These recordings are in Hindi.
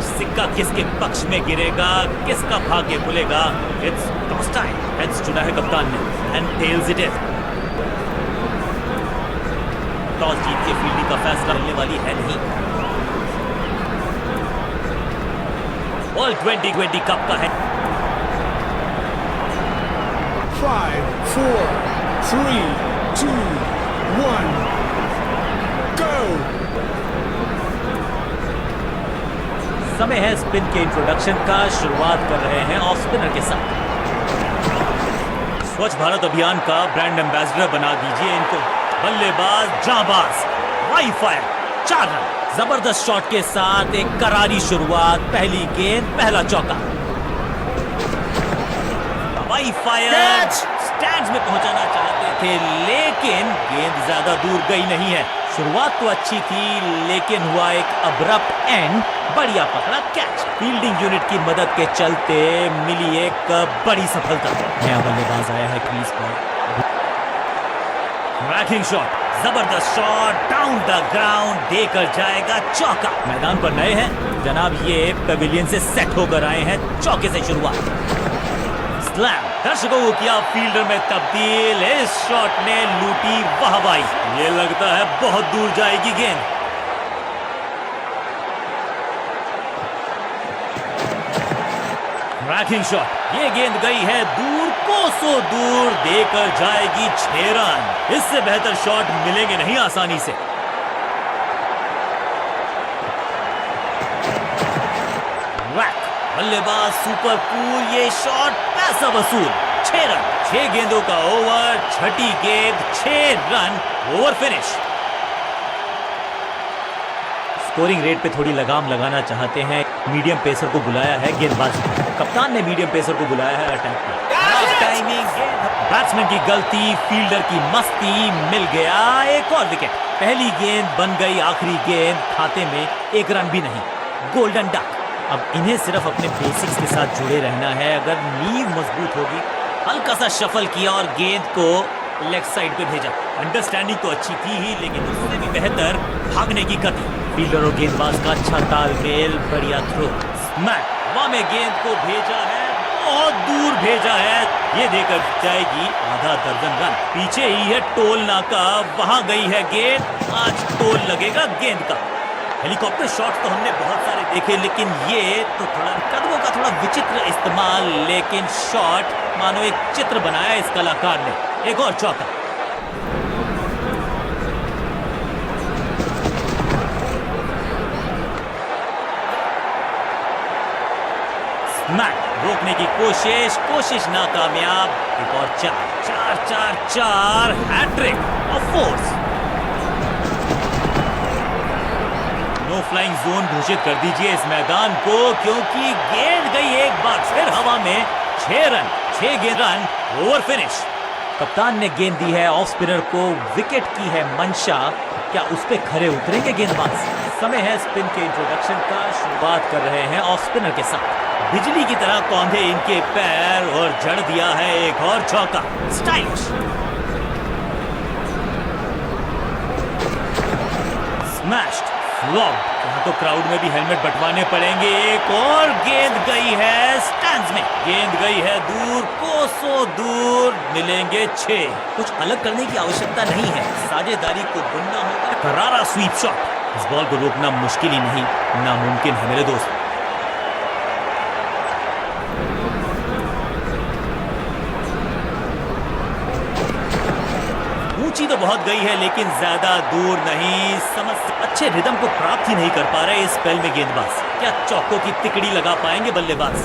आज सिक्का किसके पक्ष में गिरेगा, किसका भाग्य खुलेगा। It's toss time. हेड्स चुना है कप्तान ने and tails it is. Toss जीत के फील्डिंग का फैसला मिलने वाली है नहीं। वर्ल्ड 2020 कप का है। 5, 4, 3, 2, 1, go! समय है स्पिन के इंट्रोडक्शन का। शुरुआत कर रहे हैं ऑफ स्पिनर के साथ। स्वच्छ भारत अभियान का ब्रांड एम्बेसडर बना दीजिए इनको। बल्लेबाज जांबाज, वाई फायर, 4 रन। जबरदस्त शॉट के साथ एक करारी शुरुआत। पहली गेंद, पहला चौका। वाई फायर स्टैंड्स में पहुंचाना चाहते थे, लेकिन गेंद ज्यादा दूर गई नहीं है। शुरुआत तो अच्छी थी, लेकिन हुआ एक अब्रप्ट एंड। बढ़िया पकड़ा कैच। फील्डिंग यूनिट की मदद के चलते मिली एक बड़ी सफलता। नया बल्लेबाज आया है क्रीज पर। रैकिंग शॉट, जबरदस्त शॉट, डाउन द ग्राउंड, देकर जाएगा चौका। मैदान पर नए हैं जनाब, ये पेविलियन से सेट होकर आए हैं। चौके से शुरुआत, स्लैम। दर्शकों को किया फील्डर में तब्दील। इस शॉट ने लूटी वाहवाही। ये लगता है बहुत दूर जाएगी गेंद। रैकिंग शॉट, ये गेंद गई है दूर, कोसों दूर, देकर जाएगी 6 रन। इससे बेहतर शॉट मिलेंगे नहीं आसानी से। रैक, बल्लेबाज सुपर कूल, ये शॉट पैसा वसूल। 6 रन, 6 गेंदों का ओवर, छठी गेंद, 6 run, over finish. Scoring rate पे थोड़ी लगाम लगाना चाहते हैं। मीडियम पेसर को बुलाया है गेंदबाजी। कप्तान ने मीडियम पेसर को बुलाया है अटैक पर। टाइमिंग, बैट्समैन की गलती, फील्डर की मस्ती, मिल गया एक और विकेट। पहली गेंद बन गई आखिरी गेंद। खाते में 1 रन भी नहीं। Golden duck. अब इन्हें सिर्फ अपने बेसिक्स के साथ जुड़े रहना है। अगर नींव मजबूत होगी। हल्का सा शफल किया और गेंद को लेग साइड पे भेजा। अंडरस्टैंडिंग तो अच्छी थी ही, लेकिन उससे भी बेहतर भागने की गति। फील्डर और गेंदबाज का अच्छा तालमेल, बढ़िया थ्रो। स्मैक, वहां में गेंद को भेजा है, बहुत दूर भेजा है। ये देकर जाएगी आधा दर्जन रन। पीछे ही है टोल नाका, वहां गई है गेंद। आज टोल लगेगा गेंद का। हेलीकॉप्टर शॉट तो हमने बहुत सारे देखे, लेकिन ये तो थोड़ा कदमों का थोड़ा विचित्र इस्तेमाल, लेकिन शॉट मानो एक चित्र बनाया इस कलाकार ने। एक और चौका। स्मैक, रोकने की कोशिश नाकामयाब। एक और 4 hat-trick of fours. No flying zone घोषित कर दीजिए इस मैदान को, क्योंकि गेंद गई एक बार फिर हवा में। 6 रन, 6 गेंद रन, ओवर फिनिश। कप्तान ने गेंद दी है ऑफ स्पिनर को। विकेट की है मंशा। क्या उस पे खरे उतरेंगे गेंदबाज? समय है स्पिन के इंट्रोडक्शन का। शुरुआत कर रहे हैं ऑफ स्पिनर के साथ। बिजली की तरह कौंधे इनके पैर और जड़ दिया है एक और चौका। स्टाइलिश। Smashed, flop. यहाँ तो क्राउड में भी हेलमेट बंटवाने पड़ेंगे। एक और गेंद गई है स्टैंड्स में। गेंद गई है दूर, कोसों दूर, मिलेंगे 6। कुछ अलग करने की आवश्यकता नहीं है, साझेदारी को बुनना होगा। करारा स्वीप शॉट। इस बॉल को रोकना मुश्किल ही नहीं, नामुमकिन है मेरे दोस्त। ऊंची तो बहुत गई है, लेकिन ज्यादा दूर नहीं। समझ अच्छे रिदम को प्राप्त ही नहीं कर पा रहे इस स्पेल में गेंदबाज। क्या चौकों की तिकड़ी लगा पाएंगे बल्लेबाज?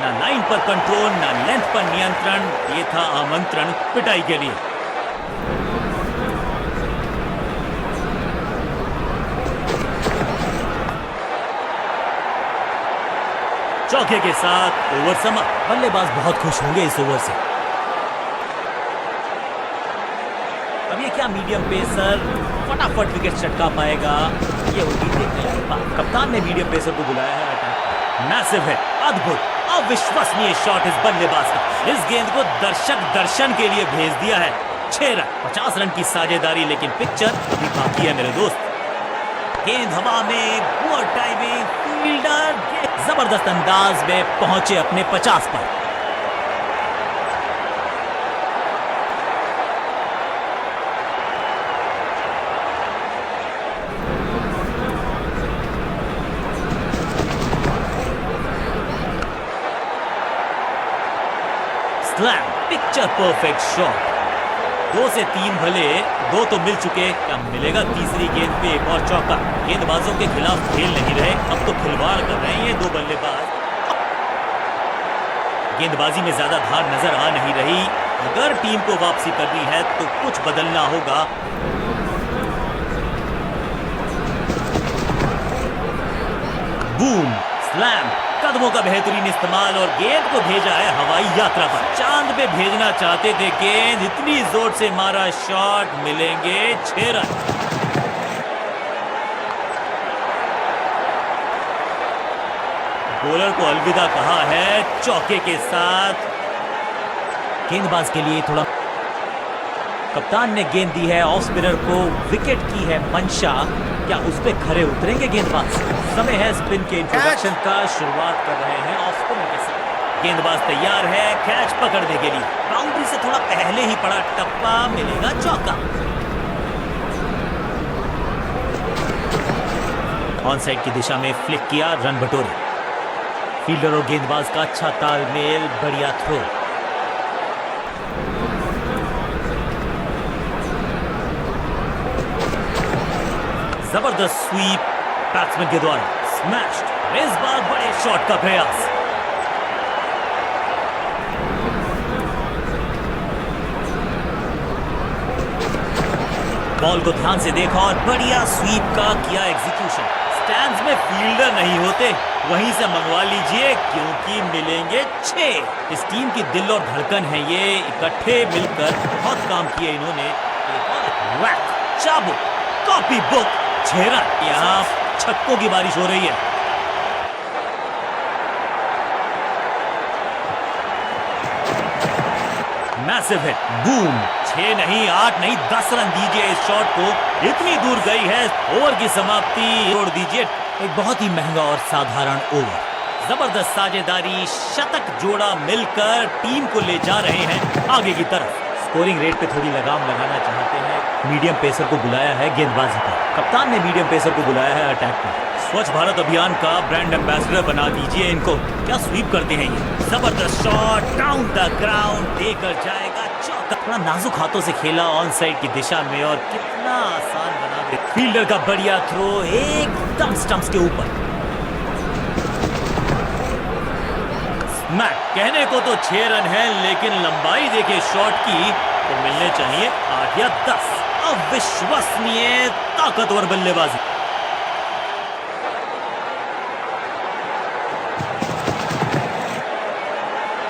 ना लाइन पर कंट्रोल, ना लेंथ पर नियंत्रण। ये था आमंत्रण पिटाई के लिए। चौके के साथ ओवर समाप्त। बल्लेबाज बहुत खुश होंगे इस ओवर से। अब ये क्या मीडियम पेसर फटाफट विकेट चटका पाएगा? ये होगी देखने लायक बात। कप्तान ने मीडियम पेसर को बुलाया है अटैक। मैसिव है, अद्भुत, अविश्वसनीय शॉट इस बल्लेबाज का। इस गेंद को दर्शक दर्शन के लिए भेज दिया है। 6 रन, 50 रन की साझेदारी, लेकिन पिक्चर अभी बाकी है मेरे दोस्त। गेंद हवा में, पुअर टाइमिंग, फील्डर जबरदस्त अंदाज में पहुंचे अपने 50 पर। Slam, picture perfect shot. 2 से 3 भले, 2 तो मिल चुके, क्या मिलेगा तीसरी गेंद पे एक और चौका। गेंदबाजों के खिलाफ खेल नहीं रहे, अब तो खिलवाड़ कर रहे हैं ये 2 बल्लेबाज। गेंदबाजी में ज्यादा धार नजर आ नहीं रही। अगर टीम को वापसी करनी है तो कुछ बदलना होगा। बूम, स्लैम, कदमों का बेहतरीन इस्तेमाल और गेंद को भेजा है हवाई यात्रा पर। चांद पे भेजना चाहते थे गेंद, इतनी जोर से मारा शॉट, मिलेंगे 6 रन। बॉलर को अलविदा कहा है चौके के साथ। गेंदबाज के लिए थोड़ा, कप्तान ने गेंद दी है ऑफ स्पिनर को, विकेट की है मंशा। क्या उस पे खरे उतरेंगे गेंदबाज? समय है स्पिन के इंट्रोडक्शन का, शुरुआत कर रहे हैं ऑफ स्पिनर के साथ। गेंदबाज तैयार है कैच पकड़ने के लिए। बाउंड्री से थोड़ा पहले ही पड़ा टप्पा, मिलेगा चौका। ऑन साइड की दिशा में फ्लिक किया, रन बटोरे। फील्डर और गेंदबाज का अच्छा तालमेल, बढ़िया थ्रो। जबरदस्त स्वीप बैट्समैन के द्वारा, स्मैश्ड। इस बार बड़े शॉट का प्रयास। बॉल को ध्यान से देखा और बढ़िया स्वीप का किया एग्जीक्यूशन। स्टैंड्स में फील्डर नहीं होते, वहीं से मंगवा लीजिए क्योंकि मिलेंगे 6। इस टीम की दिल और धड़कन है ये, इकट्ठे मिलकर बहुत काम किए इन्होंने। वैक, चाबुक, कॉपी बुक, 6 रन। यहाँ छक्कों की बारिश हो रही है। Massive hit, boom. 6 नहीं, 8 नहीं, 10 रन दीजिए इस शॉट को, इतनी दूर गई है। ओवर की समाप्ति जोड़ दीजिए। एक बहुत ही महंगा और साधारण ओवर। जबरदस्त साझेदारी, शतक जोड़ा मिलकर टीम को ले जा रहे हैं आगे की तरफ। स्कोरिंग रेट पे थोड़ी लगाम लगाना चाहते हैं, मीडियम पेसर को बुलाया है गेंदबाजी पर। कप्तान ने मीडियम पेसर को बुलाया है अटैक पर। स्वच्छ भारत अभियान का ब्रांड एम्बेसडर बना दीजिए इनको। क्या स्वीप करते हैं ये, जबरदस्त शॉट, डाउन द ग्राउंड, देकर जाएगा चौका। थोड़ा नाजुक हाथों से खेला ऑन साइड की दिशा में और कितना आसान बना दे। फील्डर का बढ़िया थ्रो, एकदम स्टंप्स के ऊपर। स्मैक, कहने को तो 6 रन है, लेकिन लंबाई देखे शॉट की तो मिलने चाहिए 8 या 10। अविश्वसनीय ताकतवर बल्लेबाजी।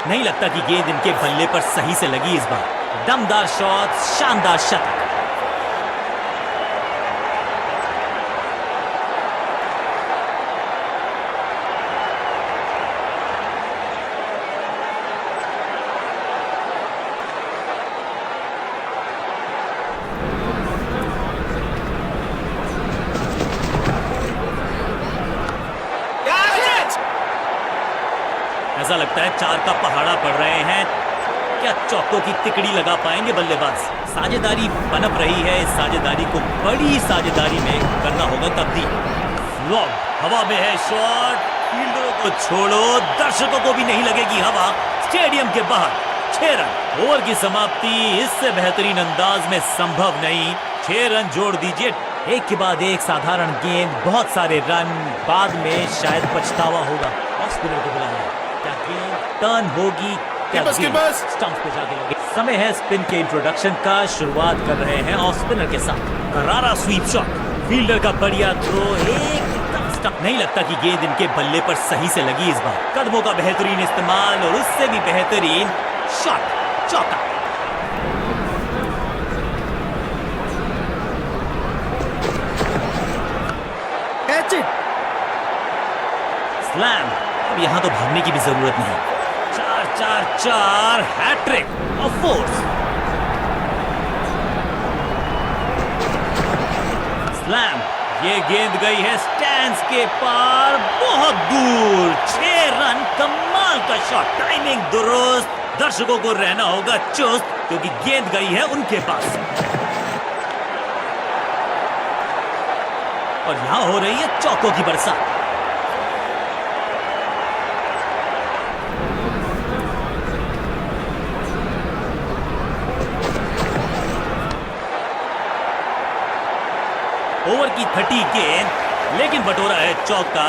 नहीं लगता कि गेंद इनके बल्ले पर सही से लगी इस बार। दमदार शॉट, शानदार शतक। ऐसा लगता है 4 का पहाड़ा पड़ रहे हैं। क्या चौकों की तिकड़ी लगा पाएंगे बल्लेबाज? साझेदारी पनप रही है, इस साझेदारी को बड़ी साझेदारी में करना होगा तब्दील। लॉब, हवा में है शॉट, फील्डरों को छोड़ो, दर्शकों को भी नहीं लगेगी हवा। स्टेडियम के बाहर 6 रन। ओवर की समाप्ति इससे बेहतरीन अंदाज में संभव नहीं। 6 रन जोड़ दीजिए। एक के बाद एक साधारण गेंद, बहुत सारे रन, बाद में शायद पछतावा होगा। ऑफ स्पिनर को बुलाया, क्या गेंद टर्न होगी, क्या गेंद स्टंप पे जाके लगे। समय है स्पिन के इंट्रोडक्शन का, शुरुआत कर रहे हैं ऑफ स्पिनर के साथ। करारा स्वीप शॉट, फील्डर का बढ़िया थ्रो, एकदम स्टंप। नहीं लगता कि गेंद इनके बल्ले पर सही से लगी इस बार। कदमों का बेहतरीन इस्तेमाल और उससे भी बेहतरीन शॉट, चौका। स्लैम, अब यहां तो भागने की भी जरूरत नहीं। 4-4-4 हैट्रिक ऑफ फोर्स। स्लैम। ये गेंद गई है स्टैंड्स के पार, बहुत दूर। 6 रन, कमाल का शॉट, टाइमिंग दुरुस्त। दर्शकों को रहना होगा चुस्त, क्योंकि गेंद गई है उनके पास। और यहां हो रही है चौकों की बरसात। ओवर की 30 गेंद, लेकिन बटोरा है चौका।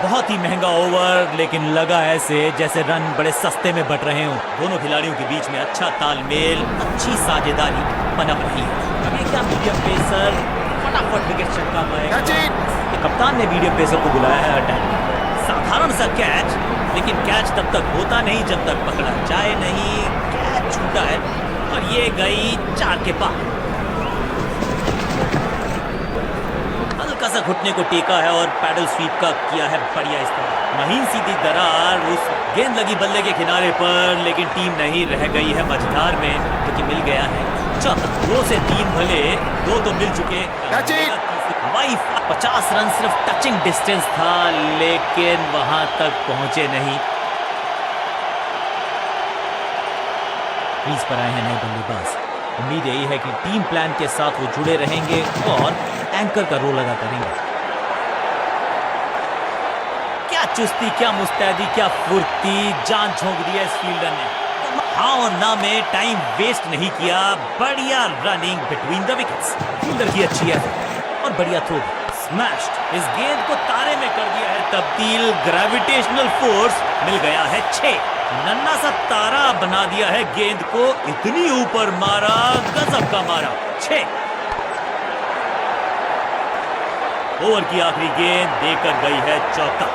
बहुत ही महंगा ओवर, लेकिन लगा ऐसे जैसे रन बड़े सस्ते में बट रहे हों। दोनों खिलाड़ियों के बीच में अच्छा तालमेल, अच्छी साझेदारी पनप रही है। अब ये क्या मीडियम पेसर फटाफट विकेट छटका पाएगा। कप्तान ने मीडियम पेसर को बुलाया है अटैक में। साधारण सा कैच, लेकिन कैच तब तक होता नहीं जब तक पकड़ा जाए नहीं। कैच छूटा है और ये गई 4 के पार। हल्का सा घुटने को टेका है और पैडल स्वीप का किया है बढ़िया इस्तेमाल। महीन सीधी दरार, उस गेंद लगी बल्ले के किनारे पर, लेकिन टीम नहीं रह गई है मझधार में, क्योंकि मिल गया है चौका। 2 से 3 भले, 2 तो मिल चुके। हवाई 50 रन सिर्फ टचिंग डिस्टेंस था, लेकिन वहां तक पहुंचे नहीं। क्रीज पर आए हैं नए बल्लेबाज। उम्मीद यही है कि टीम प्लान के साथ वो जुड़े रहेंगे और एंकर का रोल अदा करेंगे। क्या चुस्ती, क्या मुस्तैदी, क्या फुर्ती, जान झोंक दी है इस फील्डर ने। हाँ और ना में टाइम वेस्ट नहीं किया। बढ़िया running between the wickets. Fielder की अच्छी है और बढ़िया थ्रो। स्मैश्ड। इस गेंद को तारे में कर दिया है तब्दील। ग्रेविटेशनल फोर्स मिल गया है 6। नन्ना सा तारा बना दिया है गेंद को। इतनी ऊपर मारा, गजब का मारा। 6। ओवर की आखिरी गेंद देकर गई है चौका।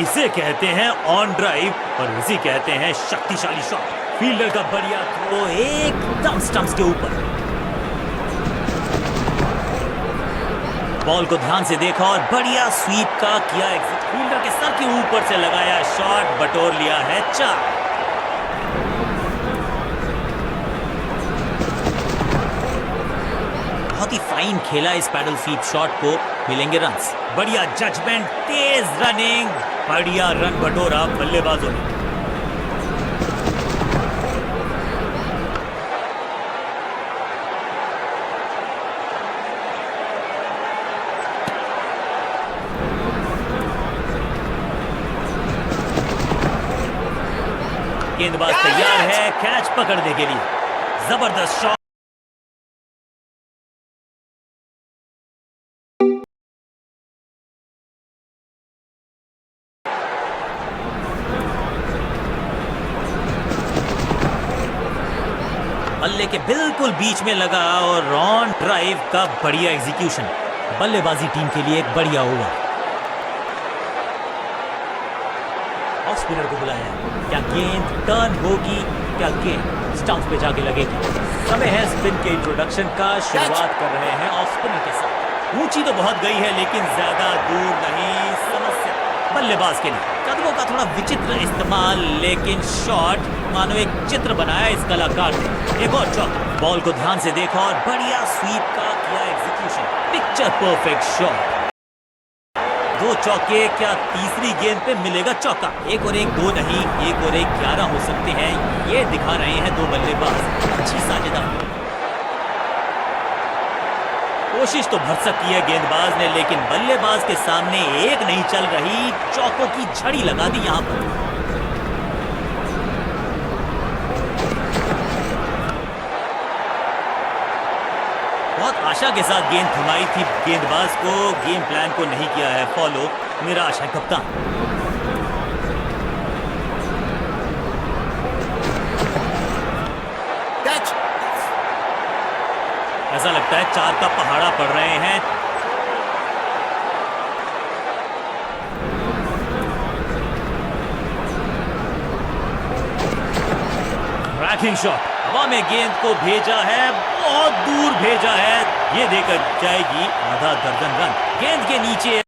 इसे कहते हैं ऑन ड्राइव और इसे कहते हैं शक्तिशाली शॉट। फील्डर का बढ़िया थ्रो एकदम स्टंप्स के ऊपर। बॉल को ध्यान से देखा और बढ़िया स्वीप का किया एग्जिट। फील्डर के सर के ऊपर से लगाया शॉट, बटोर लिया है 4। बहुत ही फाइन खेला इस पैडल स्वीप शॉट को, मिलेंगे रन्स। बढ़िया जजमेंट, तेज रनिंग, बढ़िया रन बटोरा बल्लेबाजों ने। गेंदबाज तैयार है कैच पकड़ने के लिए। जबरदस्त शॉट। बल्ले के बिल्कुल बीच में लगा और ऑन ड्राइव का बढ़िया एग्जीक्यूशन। बल्लेबाजी टीम के लिए एक बढ़िया ओवर। ऑफ स्पिनर को बुलाया। क्या गेंद टर्न होगी? क्या गेंद स्टंप पे जाके लगेगी? समय है स्पिन के इंट्रोडक्शन का। शुरुआत कर रहे हैं ऑफ स्पिनर के साथ। ऊंची तो बहुत गई है, लेकिन ज्यादा दूर नहीं। समस्या बल्लेबाज के लिए। कदमों का थोड़ा विचित्र इस्तेमाल, लेकिन शॉट मानो एक चित्र बनाया इस कलाकार ने। एक और चौका। बॉल को ध्यान से देखा और बढ़िया स्वीप का किया एग्जीक्यूशन। Picture perfect shot. 2 चौके, क्या तीसरी गेंद पे मिलेगा चौका? 1 और 1 2 नहीं, 1 और 1 11 हो सकते हैं। ये दिखा रहे हैं 2 बल्लेबाज। अच्छी साझेदारी। कोशिश तो भरसक की है गेंदबाज ने, लेकिन बल्लेबाज के सामने एक नहीं चल रही। चौकों की झड़ी लगा दी यहां पर। बहुत आशा के साथ गेंद थमाई थी गेंदबाज को। गेम प्लान को नहीं किया है फॉलो। निराश है कप्तान। कैच। ऐसा लगता है 4 का पहाड़ा पड़ रहे हैं। Tracking shot. हवा में गेंद को भेजा है, बहुत दूर भेजा है। ये देकर जाएगी आधा दर्जन रन। गेंद के नीचे